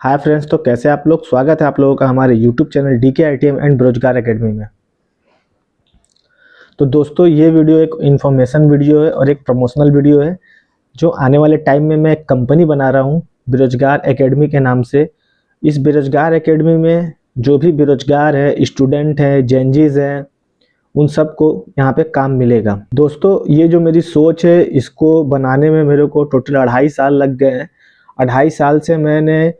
Hi friends, तो कैसे आप लोग। स्वागत है आप लोगों का हमारे YouTube channel DK ITM and Berojgar academy में। तो दोस्तों, ये वीडियो एक इन्फॉर्मेशन वीडियो है और एक प्रमोशनल वीडियो है। जो आने वाले टाइम में मैं एक कंपनी बना रहा हूँ बेरोजगार एकेडमी के नाम से। इस बेरोजगार एकेडमी में जो भी बेरोजगार है, स्टूडेंट है, जेनजीज है, उन सबको यहाँ पे काम मिलेगा। दोस्तों, ये जो मेरी सोच है, इसको बनाने में मेरे को टोटल 2.5 साल लग गए हैं। 2.5 साल से मैंने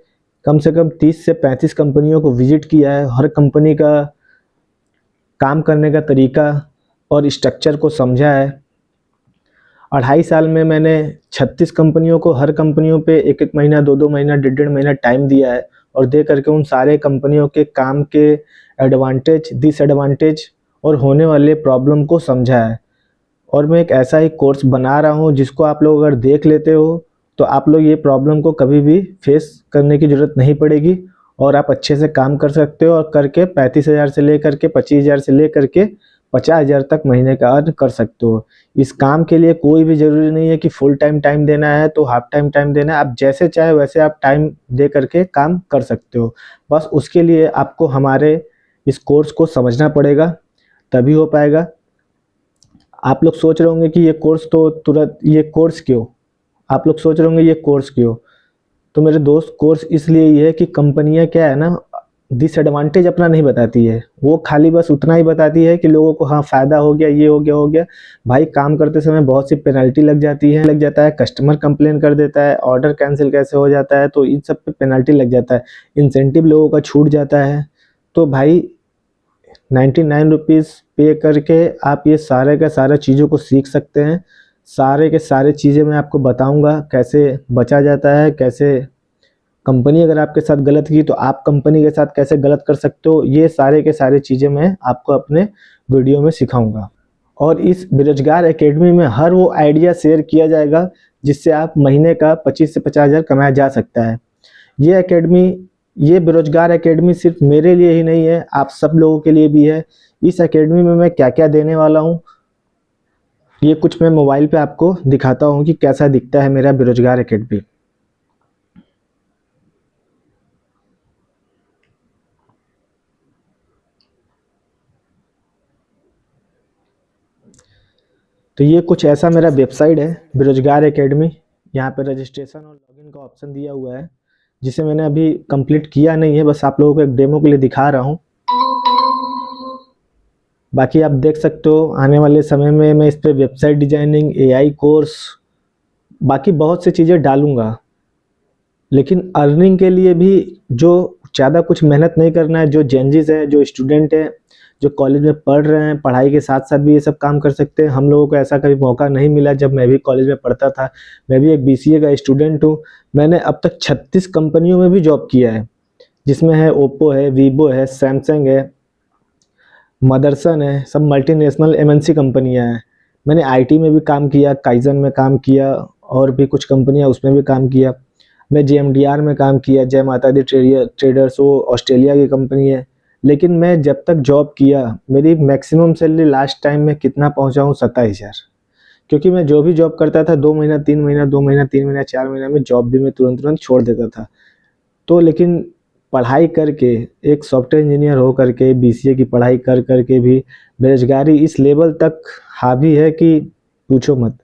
कम से कम 30 से 35 कंपनियों को विजिट किया है। हर कंपनी का काम करने का तरीका और स्ट्रक्चर को समझा है। 2.5 साल में मैंने 36 कंपनियों को, हर कंपनियों पे 1-1 महीना, 2-2 महीना, 1.5-1.5 महीना टाइम दिया है और दे करके उन सारे कंपनियों के काम के एडवांटेज, डिसएडवांटेज और होने वाले प्रॉब्लम को समझा है। और मैं एक ऐसा ही कोर्स बना रहा हूँ जिसको आप लोग अगर देख लेते हो तो आप लोग ये प्रॉब्लम को कभी भी फेस करने की ज़रूरत नहीं पड़ेगी और आप अच्छे से काम कर सकते हो और करके 35,000 से लेकर के 25,000 से लेकर के 50,000 तक महीने का अर्न कर सकते हो। इस काम के लिए कोई भी ज़रूरी नहीं है कि फुल टाइम देना है तो हाफ टाइम देना है। आप जैसे चाहे वैसे आप टाइम दे करके काम कर सकते हो। बस उसके लिए आपको हमारे इस कोर्स को समझना पड़ेगा, तभी हो पाएगा। आप लोग सोच रहे होंगे कि ये कोर्स तो तुरंत, ये कोर्स क्यों? आप लोग सोच रहे होंगे ये कोर्स क्यों? तो मेरे दोस्त, कोर्स इसलिए ही है कि कंपनियां क्या है ना, डिसएडवांटेज अपना नहीं बताती है। वो खाली बस उतना ही बताती है कि लोगों को हाँ फ़ायदा हो गया, ये हो गया। भाई, काम करते समय बहुत सी पेनल्टी लग जाता है, कस्टमर कंप्लेन कर देता है, ऑर्डर कैंसिल कैसे हो जाता है, तो इन सब पे पेनल्टी लग जाता है, इंसेंटिव लोगों का छूट जाता है। तो भाई 99 रुपीज़ पे करके आप ये सारे का सारा चीज़ों को सीख सकते हैं। सारे के सारे चीज़ें मैं आपको बताऊंगा, कैसे बचा जाता है, कैसे कंपनी अगर आपके साथ गलत की तो आप कंपनी के साथ कैसे गलत कर सकते हो। ये सारे के सारे चीज़ें मैं आपको अपने वीडियो में सिखाऊंगा। और इस बेरोजगार एकेडमी में हर वो आइडिया शेयर किया जाएगा जिससे आप महीने का 25 से 50,000 कमाया जा सकता है। ये एकेडमी, ये बेरोजगार एकेडमी सिर्फ मेरे लिए ही नहीं है, आप सब लोगों के लिए भी है। इस एकेडमी में मैं क्या क्या देने वाला हूँ, ये कुछ मैं मोबाइल पे आपको दिखाता हूँ कि कैसा दिखता है मेरा बेरोजगार एकेडमी। तो ये कुछ ऐसा मेरा वेबसाइट है, बेरोजगार एकेडमी। यहाँ पे रजिस्ट्रेशन और लॉगिन का ऑप्शन दिया हुआ है, जिसे मैंने अभी कंप्लीट किया नहीं है, बस आप लोगों को एक डेमो के लिए दिखा रहा हूँ। बाकी आप देख सकते हो आने वाले समय में मैं इस पर वेबसाइट डिजाइनिंग, एआई कोर्स, बाकी बहुत सी चीज़ें डालूंगा। लेकिन अर्निंग के लिए भी जो ज़्यादा कुछ मेहनत नहीं करना है, जो जेनजीज हैं, जो स्टूडेंट हैं, जो कॉलेज में पढ़ रहे हैं, पढ़ाई के साथ साथ भी ये सब काम कर सकते हैं। हम लोगों को ऐसा कभी मौका नहीं मिला जब मैं भी कॉलेज में पढ़ता था। मैं भी एक बीसीए का स्टूडेंट हूँ। मैंने अब तक 36 कंपनियों में भी जॉब किया है, जिसमें है ओप्पो है, वीवो है, सैमसंग है, मदरसन है, सब मल्टीनेशनल एमएनसी कंपनियां हैं। मैंने आईटी में भी काम किया, काइजन में काम किया और भी कुछ कंपनियां उसमें भी काम किया। मैं जेएमडीआर में काम किया, जय माता दी ट्रेडर्स, वो ऑस्ट्रेलिया की कंपनी है। लेकिन मैं जब तक जॉब किया, मेरी मैक्सिमम सैलरी लास्ट टाइम में कितना पहुंचा हूँ, 27,000। क्योंकि मैं जो भी जॉब करता था 2 महीना 3 महीना, 2 महीना 3 महीना, 4 महीना में जॉब भी मैं तुरंत छोड़ देता था। तो लेकिन पढ़ाई करके, एक सॉफ्टवेयर इंजीनियर हो करके, बीसीए की पढ़ाई कर करके भी बेरोजगारी इस लेवल तक हावी है कि पूछो मत।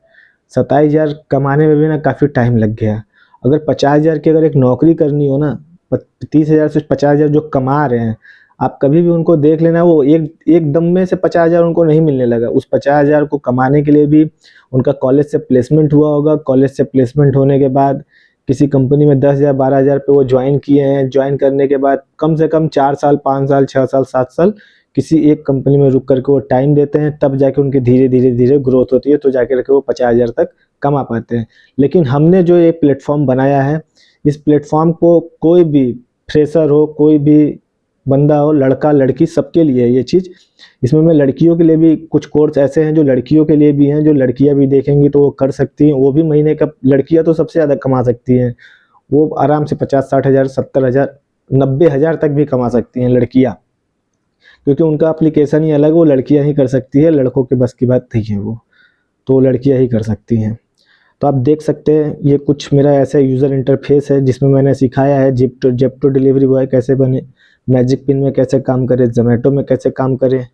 27,000 कमाने में भी ना काफ़ी टाइम लग गया। अगर 50,000 की अगर एक नौकरी करनी हो ना, 30,000 से 50,000 जो कमा रहे हैं, आप कभी भी उनको देख लेना, वो एक दम में से 50,000 उनको नहीं मिलने लगा। उस 50,000 को कमाने के लिए भी उनका कॉलेज से प्लेसमेंट हुआ होगा। कॉलेज से प्लेसमेंट होने के बाद किसी कंपनी में 10,000 12,000 पे वो ज्वाइन किए हैं। ज्वाइन करने के बाद कम से कम 4 साल, 5 साल, 6 साल, 7 साल किसी एक कंपनी में रुक करके वो टाइम देते हैं, तब जाके उनकी धीरे धीरे ग्रोथ होती है, तो जाके वो 50,000 तक कमा पाते हैं। लेकिन हमने जो ये प्लेटफॉर्म बनाया है, इस प्लेटफॉर्म को कोई भी फ्रेशर हो, कोई भी बंदा हो, लड़का लड़की, सबके लिए है ये चीज़। इसमें मैं लड़कियों के लिए भी कुछ कोर्स ऐसे हैं जो लड़कियों के लिए भी हैं, जो लड़कियां भी देखेंगी तो वो कर सकती हैं। वो भी महीने का, लड़कियां तो सबसे ज़्यादा कमा सकती हैं, वो आराम से 50-60 हज़ार, 70 हज़ार, 90 हज़ार तक भी कमा सकती हैं लड़कियां, क्योंकि उनका एप्लीकेशन ही अलग है। वो लड़कियां ही कर सकती है, लड़कों के बस की बात नहीं है वो, तो लड़कियां ही कर सकती हैं। तो आप देख सकते हैं ये कुछ मेरा ऐसा यूज़र इंटरफेस है जिसमें मैंने सिखाया है जेप्टो डिलीवरी बॉय कैसे बने, मैजिक पिन में कैसे काम करे, जोमेटो में कैसे काम करे,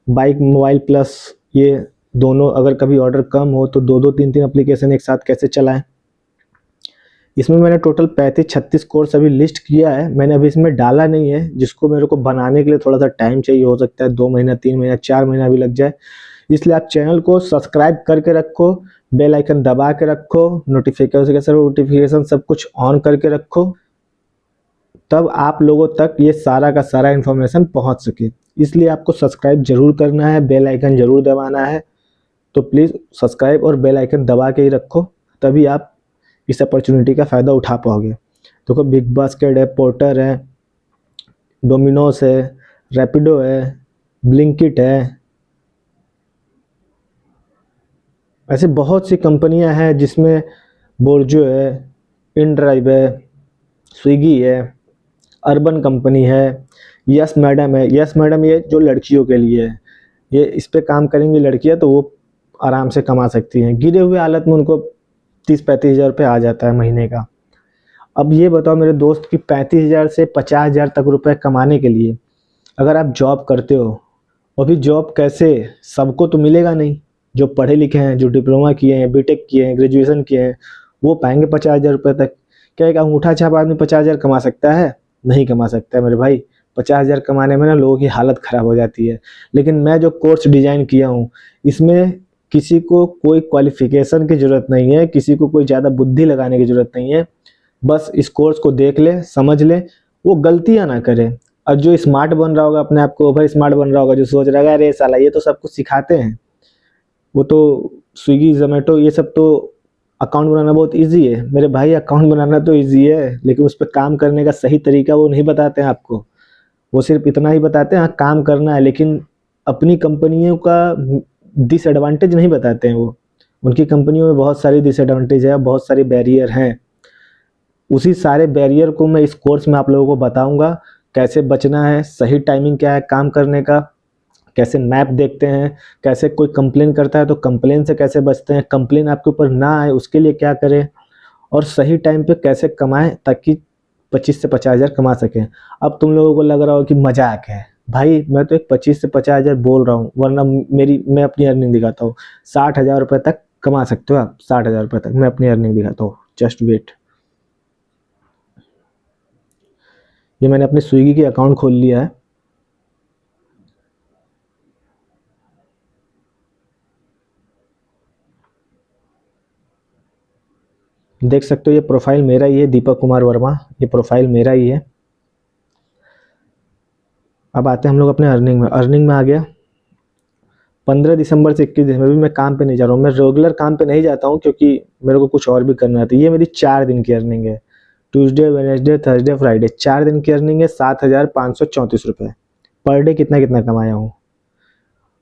बाइक मोबाइल प्लस, ये दोनों अगर कभी ऑर्डर कम हो तो दो दो तीन तीन एप्लीकेशन एक साथ कैसे चलाएं। इसमें मैंने टोटल 35-36 कोर्स अभी लिस्ट किया है, मैंने अभी इसमें डाला नहीं है, जिसको मेरे को बनाने के लिए थोड़ा सा टाइम चाहिए, हो सकता है 2 महीना 3 महीना 4 महीना भी लग जाए। इसलिए आप चैनल को सब्सक्राइब करके रखो, बेल आइकन दबा के रखो, नोटिफिकेशन सब कुछ ऑन करके रखो, तब आप लोगों तक ये सारा का सारा इन्फॉर्मेशन पहुंच सके। इसलिए आपको सब्सक्राइब जरूर करना है, बेल आइकन जरूर दबाना है। तो प्लीज़ सब्सक्राइब और बेल आइकन दबा के ही रखो, तभी आप इस अपॉर्चुनिटी का फ़ायदा उठा पाओगे। देखो बिग बास्केट है, पोर्टर है, डोमिनोस है, रैपिडो है, ब्लिंकिट है, ऐसे बहुत सी कंपनियां हैं जिसमें बोर्जो है, इनड्राइव है, स्विगी है, अर्बन कंपनी है, यस मैडम है। यस मैडम ये जो लड़कियों के लिए है, ये इस पे काम करेंगी लड़कियां तो वो आराम से कमा सकती हैं, गिरे हुए हालत में उनको 30-35 हज़ार रुपये आ जाता है महीने का। अब ये बताओ मेरे दोस्त कि 35 हज़ार से 50 हज़ार तक रुपए कमाने के लिए अगर आप जॉब करते हो, और भी जॉब कैसे, सबको तो मिलेगा नहीं, जो पढ़े लिखे हैं, जो डिप्लोमा किए हैं, बीटेक किए हैं, ग्रेजुएशन किए हैं, वो पाएंगे 50 हज़ार रुपये तक। क्या एक अंगूठा छाप आदमी 50 हज़ार कमा सकता है? नहीं कमा सकता है मेरे भाई। 50 हज़ार कमाने में ना लोगों की हालत ख़राब हो जाती है। लेकिन मैं जो कोर्स डिज़ाइन किया हूँ, इसमें किसी को कोई क्वालिफिकेशन की ज़रूरत नहीं है, किसी को कोई ज़्यादा बुद्धि लगाने की ज़रूरत नहीं है। बस इस कोर्स को देख ले, समझ ले, वो गलतियाँ ना करे। और जो स्मार्ट बन रहा होगा, अपने आप को ओवर स्मार्ट बन रहा होगा, जो सोच रहा है अरे साला ये तो सब कुछ सिखाते हैं, वो तो स्विगी जोमेटो ये सब तो अकाउंट बनाना बहुत इजी है। मेरे भाई अकाउंट बनाना तो इजी है, लेकिन उस पर काम करने का सही तरीका वो नहीं बताते हैं आपको। वो सिर्फ इतना ही बताते हैं हाँ काम करना है, लेकिन अपनी कंपनियों का डिसएडवांटेज नहीं बताते हैं। वो उनकी कंपनियों में बहुत सारी डिसएडवांटेज है, बहुत सारे बैरियर हैं। उसी सारे बैरियर को मैं इस कोर्स में आप लोगों को बताऊंगा, कैसे बचना है, सही टाइमिंग क्या है काम करने का, कैसे मैप देखते हैं, कैसे कोई कंप्लेन करता है तो कंप्लेन से कैसे बचते हैं, कंप्लेन आपके ऊपर ना आए उसके लिए क्या करें, और सही टाइम पे कैसे कमाएं ताकि 25 से 50 हज़ार कमा सकें। अब तुम लोगों को लग रहा हो कि मजाक है, भाई मैं तो एक 25 से 50 हज़ार बोल रहा हूँ, वरना मैं अपनी अर्निंग दिखाता हूँ। 60 हज़ार रुपये तक कमा सकते हो आप, 60 हज़ार रुपये तक मैं अपनी अर्निंग दिखाता हूँ। जस्ट वेट, ये मैंने अपने स्विगी के अकाउंट खोल लिया है। देख सकते हो ये प्रोफाइल मेरा ही है, दीपक कुमार वर्मा, ये प्रोफाइल मेरा ही है। अब आते हैं हम लोग अपने अर्निंग में। अर्निंग में आ गया 15 दिसंबर से 21 दिसंबर भी मैं काम पे नहीं जा रहा हूँ। मैं रेगुलर काम पे नहीं जाता हूँ क्योंकि मेरे को कुछ और भी करना है। तो ये मेरी 4 दिन की अर्निंग है, ट्यूसडे, वेडनेसडे, थर्सडे, फ्राइडे, 4 दिन की अर्निंग है। 7,534 रुपये पर डे। कितना कमाया हूँ?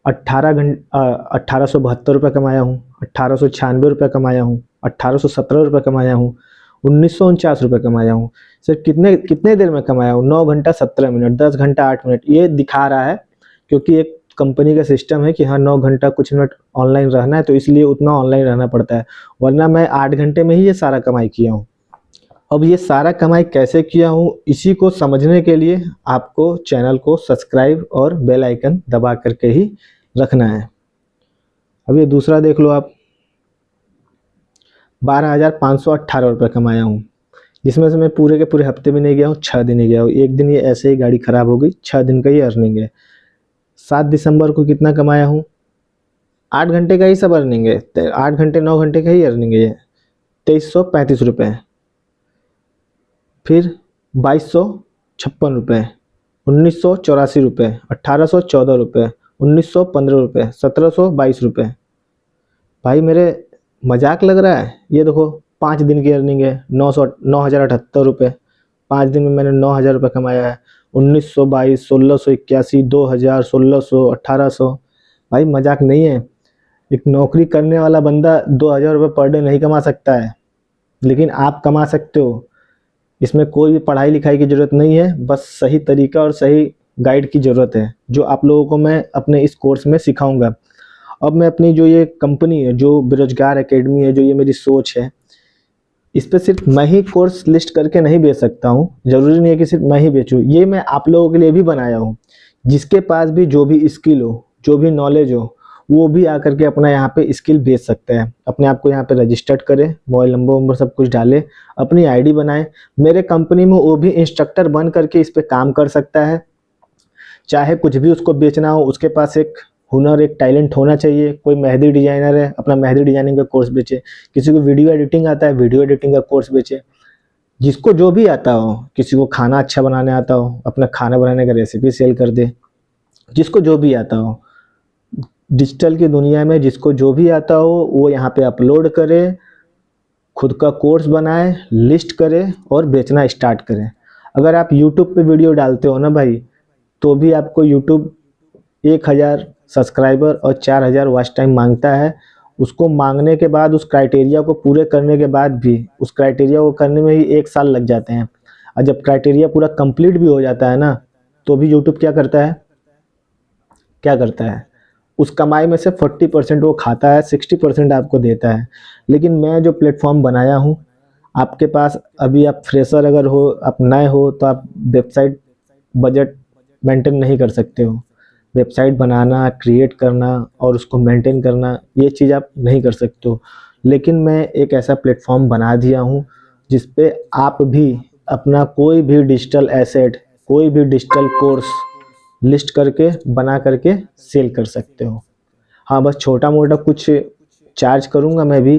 1872 रुपये कमाया हूँ, 1896 रुपये कमाया हूँ, 1817 रुपये कमाया हूँ, 1949 रुपये कमाया हूँ। सर कितने देर में कमाया हूँ? 9 घंटा 17 मिनट, 10 घंटा 8 मिनट ये दिखा रहा है, क्योंकि एक कंपनी का सिस्टम है कि हाँ 9 घंटा कुछ मिनट ऑनलाइन रहना है, तो इसलिए उतना ऑनलाइन रहना पड़ता है, वरना मैं 8 घंटे में ही ये सारा कमाई किया हूँ। अब ये सारा कमाई कैसे किया हूँ, इसी को समझने के लिए आपको चैनल को सब्सक्राइब और बेल आइकन दबा करके ही रखना है। अब ये दूसरा देख लो आप, 12,518 रुपये कमाया हूँ, जिसमें से मैं पूरे के पूरे हफ्ते भी नहीं गया हूँ, 6 दिन ही गया हूँ। एक दिन ये ऐसे ही गाड़ी ख़राब हो गई, 6 दिन का ये अर्निंग है। 7 दिसंबर को कितना कमाया हूँ? 8 घंटे का ही सब अर्निंग है, 8 घंटे 9 घंटे का ही अर्निंग है ये, 2335 रुपये। फिर 2256 रुपये, 1984 रुपये, 1814 रुपये, 1915 रुपये, 1722 रुपये। भाई मेरे मजाक लग रहा है? ये देखो 5 दिन की अर्निंग है, 9,078 रुपये। 5 दिन में मैंने 9,000 रुपये कमाया है। 1922, 1681, 2000, 1600, 1800। भाई मजाक नहीं है। एक नौकरी करने वाला बंदा 2,000 रुपये पर डे नहीं कमा सकता है, लेकिन आप कमा सकते हो। इसमें कोई भी पढ़ाई लिखाई की ज़रूरत नहीं है, बस सही तरीका और सही गाइड की ज़रूरत है, जो आप लोगों को मैं अपने इस कोर्स में सिखाऊंगा। अब मैं अपनी जो ये कंपनी है, जो बेरोजगार एकेडमी है, जो ये मेरी सोच है, इस पे सिर्फ मैं ही कोर्स लिस्ट करके नहीं बेच सकता हूँ। ज़रूरी नहीं है कि सिर्फ मैं ही बेचूँ, ये मैं आप लोगों के लिए भी बनाया हूँ। जिसके पास भी जो भी स्किल हो, जो भी नॉलेज हो, वो भी आकर के अपना यहाँ पे स्किल बेच सकता है। अपने आप को यहाँ पे रजिस्टर्ड करे, मोबाइल नंबर वंबर सब कुछ डाले, अपनी आईडी बनाए, मेरे कंपनी में वो भी इंस्ट्रक्टर बन करके इस पे काम कर सकता है। चाहे कुछ भी उसको बेचना हो, उसके पास एक हुनर, एक टैलेंट होना चाहिए। कोई मेहंदी डिजाइनर है, अपना मेहंदी डिजाइनिंग का कोर्स बेचे। किसी को वीडियो एडिटिंग आता है, वीडियो एडिटिंग का कोर्स बेचे। जिसको जो भी आता हो, किसी को खाना अच्छा बनाने आता हो, अपना खाना बनाने का रेसिपी सेल कर दे। जिसको जो भी आता हो, डिजिटल की दुनिया में जिसको जो भी आता हो वो यहाँ पे अपलोड करे, खुद का कोर्स बनाए, लिस्ट करे और बेचना स्टार्ट करें। अगर आप यूट्यूब पे वीडियो डालते हो ना भाई, तो भी आपको यूट्यूब 1000 सब्सक्राइबर और 4000 वॉच टाइम मांगता है। उसको मांगने के बाद, उस क्राइटेरिया को पूरे करने के बाद भी, उस क्राइटेरिया को करने में ही 1 साल लग जाते हैं। और जब क्राइटेरिया पूरा कंप्लीट भी हो जाता है ना, तो भी यूट्यूब क्या करता है, उस कमाई में से 40% वो खाता है, 60% आपको देता है। लेकिन मैं जो प्लेटफॉर्म बनाया हूँ, आपके पास अभी आप फ्रेशर अगर हो, आप नए हो, तो आप वेबसाइट बजट मेंटेन नहीं कर सकते हो। वेबसाइट बनाना, क्रिएट करना और उसको मेंटेन करना, ये चीज़ आप नहीं कर सकते हो। लेकिन मैं एक ऐसा प्लेटफॉर्म बना दिया हूँ जिस पे आप भी अपना कोई भी डिजिटल एसेट, कोई भी डिजिटल कोर्स लिस्ट करके, बना करके सेल कर सकते हो। हाँ, बस छोटा मोटा कुछ चार्ज करूँगा मैं भी,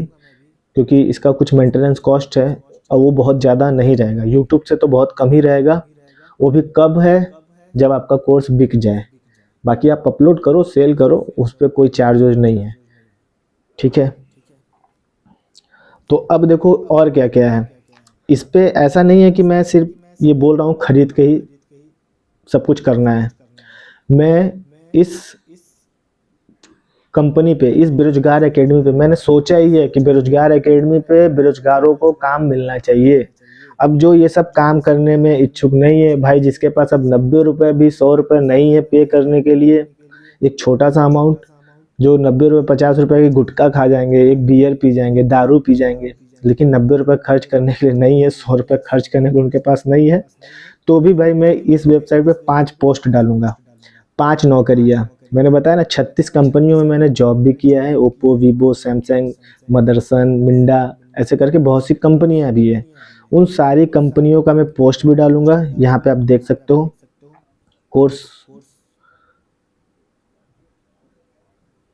क्योंकि इसका कुछ मेंटेनेंस कॉस्ट है और वो बहुत ज़्यादा नहीं रहेगा। यूट्यूब से तो बहुत कम ही रहेगा। वो भी कब है, जब आपका कोर्स बिक जाए। बाकी आप अपलोड करो, सेल करो, उस पर कोई चार्ज नहीं है। ठीक है, तो अब देखो और क्या क्या है इस पे। ऐसा नहीं है कि मैं सिर्फ ये बोल रहा हूँ खरीद के ही सब कुछ करना है। मैं इस कंपनी पे, इस बेरोजगार एकेडमी पे, मैंने सोचा ही है कि बेरोजगार एकेडमी पे बेरोजगारों को काम मिलना चाहिए। अब जो ये सब काम करने में इच्छुक नहीं है भाई, जिसके पास अब 90 रुपये भी, 100 रुपये नहीं है पे करने के लिए, एक छोटा सा अमाउंट, जो 90 रुपये 50 रुपये की गुटखा खा जाएंगे, एक बियर पी जाएंगे, दारू पी जाएंगे, लेकिन 90 रुपये खर्च करने के लिए नहीं है, 100 रुपये खर्च करने को उनके पास नहीं है, तो भी भाई मैं इस वेबसाइट पे 5 पोस्ट डालूंगा, 5 नौकरियां। मैंने बताया ना, 36 कंपनियों में मैंने जॉब भी किया है। Oppo, Vivo, Samsung, Motherson, Minda, ऐसे करके बहुत सी कंपनियां भी है। उन सारी कंपनियों का मैं पोस्ट भी डालूंगा। यहाँ पे आप देख सकते हो कोर्स,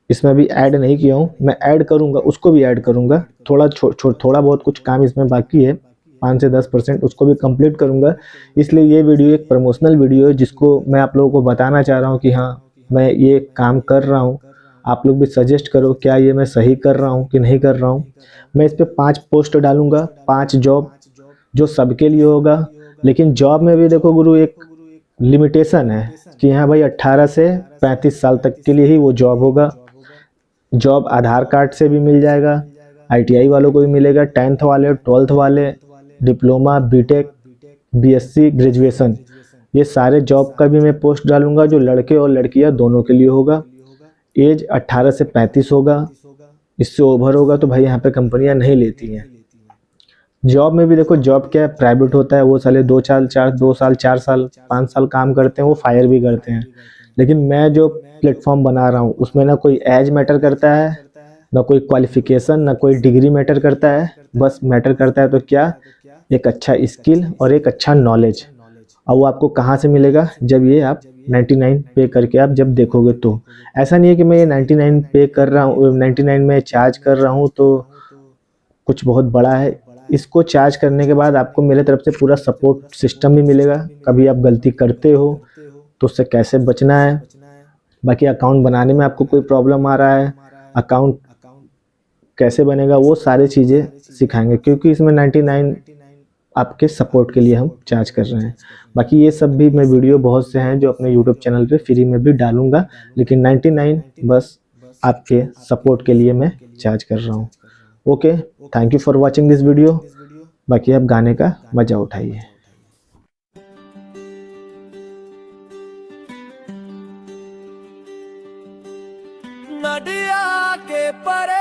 इसमें भी ऐड नहीं किया हूँ, मैं ऐड करूँगा, उसको भी ऐड करूँगा। थोड़ा बहुत कुछ काम इसमें बाकी है, 5 से 10%, उसको भी कंप्लीट करूँगा। इसलिए ये वीडियो एक प्रमोशनल वीडियो है, जिसको मैं आप लोगों को बताना चाह रहा हूँ कि हाँ, मैं ये काम कर रहा हूँ। आप लोग भी सजेस्ट करो, क्या ये मैं सही कर रहा हूँ कि नहीं कर रहा हूँ। मैं इस पर 5 पोस्ट डालूँगा, 5 जॉब, जो सबके लिए होगा। लेकिन जॉब में भी देखो गुरु, एक लिमिटेशन है कि हाँ भाई, 18 से 35 साल तक के लिए ही वो जॉब होगा। जॉब आधार कार्ड से भी मिल जाएगा, आईटीआई वालों को भी मिलेगा, 10th वाले, 12th वाले, डिप्लोमा, बीटेक, बीएससी, ग्रेजुएशन, ये सारे जॉब का भी मैं पोस्ट डालूंगा, जो लड़के और लड़कियां दोनों के लिए होगा। एज 18 से 35 होगा, इससे ओवर होगा तो भाई यहाँ पे कंपनियां नहीं लेती हैं। जॉब में भी देखो, जॉब क्या है, प्राइवेट होता है, वो साले 2 साल 4 साल 5 साल काम करते हैं, वो फायर भी करते हैं। लेकिन मैं जो प्लेटफॉर्म बना रहा हूँ, उसमें ना कोई एज मैटर करता है, ना कोई क्वालिफिकेशन, ना कोई डिग्री मैटर करता है। बस मैटर करता है तो क्या, एक अच्छा स्किल और एक अच्छा नॉलेज। और वो आपको कहाँ से मिलेगा, जब ये आप 99 पे करके आप जब देखोगे तो। ऐसा नहीं है कि मैं ये 99 पे कर रहा हूँ, 99 में चार्ज कर रहा हूँ तो कुछ बहुत बड़ा है। इसको चार्ज करने के बाद आपको मेरे तरफ से पूरा सपोर्ट सिस्टम भी मिलेगा। कभी आप गलती करते हो तो उससे कैसे बचना है, बाकी अकाउंट बनाने में आपको कोई प्रॉब्लम आ रहा है, अकाउंट कैसे बनेगा, वो सारी चीज़ें सिखाएंगे। क्योंकि इसमें 99 आपके सपोर्ट के लिए हम चार्ज कर रहे हैं। बाकी ये सब भी मैं वीडियो बहुत से हैं जो अपने यूट्यूब चैनल पे फ्री में भी डालूंगा, लेकिन 99 बस आपके सपोर्ट के लिए मैं चार्ज कर रहा हूँ। Okay, thank you for watching this video. बाकी आप गाने का मजा उठाइए। ना नदिया के परे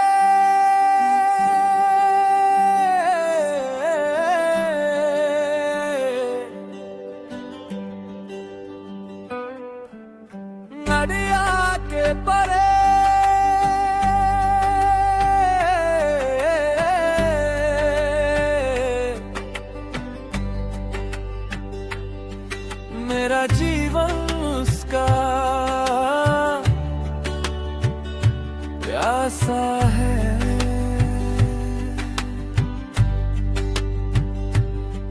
नदिया के परे मेरा जीवन उसका प्यासा है।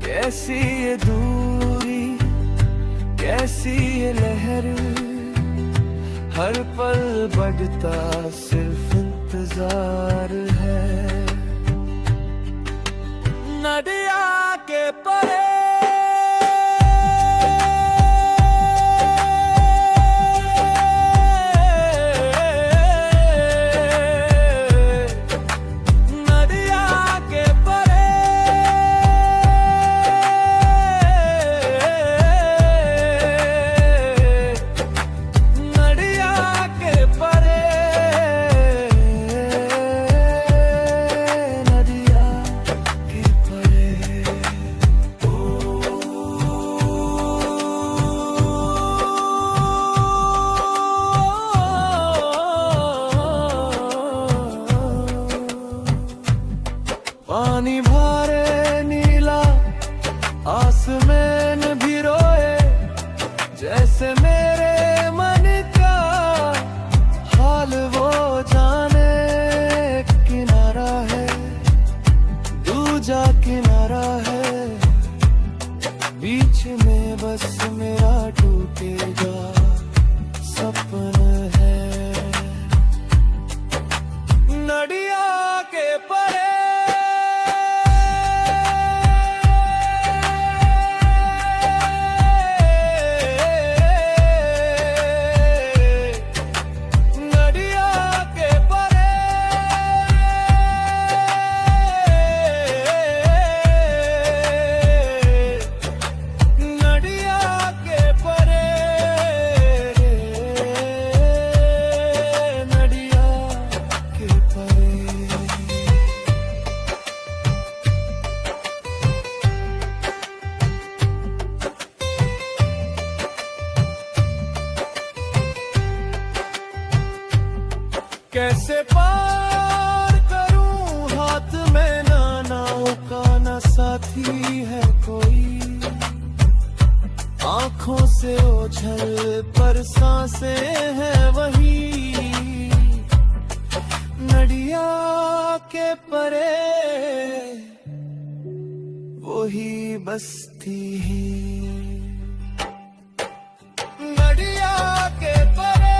कैसी ये दूरी, कैसी ये लहर, हर पल बढ़ता सिर्फ इंतजार है। नदिया के परे पानी भारे नीला आसमान भी रोए, जैसे मेरे मन का हाल वो जाने। किनारा है दूजा किनारा है, बीच में बस मेरा टूटेगा सपना है। नदिया के परे कैसे पार करूं, हाथ में ना नाव का न साथी है कोई। आंखों से ओझल पर सांसें हैं वही। नदिया के परे वही बस्ती है। नदिया के परे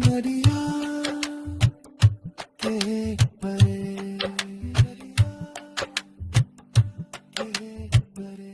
नदिया के परे, नदिया के परे।